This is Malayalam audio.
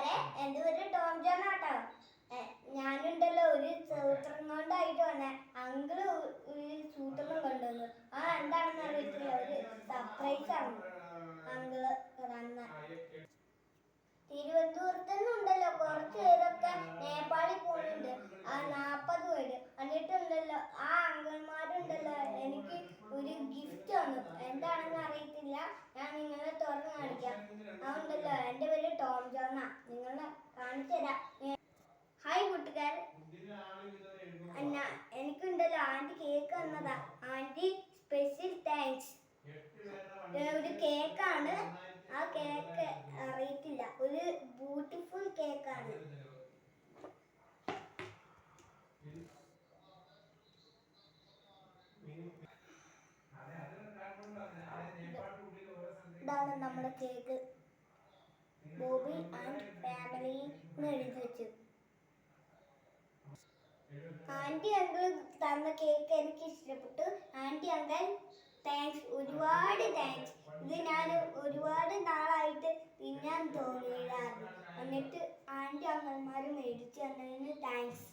കൂട്ടുകാരെ, എൻ്റെ പേര് ടോം ജോൺ ആട്ടോ. ഞാനുണ്ടല്ലോ ഒരു സൂത്രം കൊണ്ടായിട്ട് വന്നെ. അങ്കിള് ഒരു സൂത്രം കൊണ്ടുവന്നു. എന്താണെന്ന് അറിയത്തില്ല, ഒരു സർപ്രൈസ് ആണ് അങ്കിള് തന്നെ. തിരുവനന്തപുരത്ത് നിന്നുണ്ടല്ലോ കുറച്ച് പേരൊക്കെ നേപ്പാളിൽ പോകുന്നുണ്ട്. 40 പേര്. എന്നിട്ടുണ്ടല്ലോ ആ അങ്കിൾമാരുണ്ടല്ലോ എനിക്ക് ഒരു ഗിഫ്റ്റ് തന്നു. എന്താണെന്ന് അറിയത്തില്ല, ഞാൻ നിങ്ങളെ തുറന്നു കാണിക്കാം. അതുണ്ടല്ലോ എൻ്റെ പേര് ടോം ജോണ. നിങ്ങളെ കാണിച്ചു തരാം. ഹായ് കൂട്ടുകാർ, എനിക്കുണ്ടല്ലോ ആൻറ്റി കേക്ക് തന്നതാ. Aunty special thanks. ഒരു കേക്കാണ്. ആ കേക്ക് അറിയത്തില്ല, ഒരു ബ്യൂട്ടിഫുൾ കേക്കാണ്. ഇതാണ് നമ്മുടെ കേക്ക്. ബോബി ആൻഡ് ഫാമിലി എന്ന് എഴുതി വെച്ചു. ആൻറ്റി അങ്കിൾ തന്ന കേക്ക് എനിക്ക് ഇഷ്ടപ്പെട്ടു. ആൻറ്റി അങ്കിൾ താങ്ക്സ്, ഒരുപാട് താങ്ക്സ്. ഇത് ഞാൻ ഒരുപാട് നാളായിട്ട് തിന്നാൻ തോന്നിയില്ലായിരുന്നു. എന്നിട്ട് ആൻറ്റി അങ്കിൾമാർ മേടിച്ചു തന്നതിന് താങ്ക്സ്.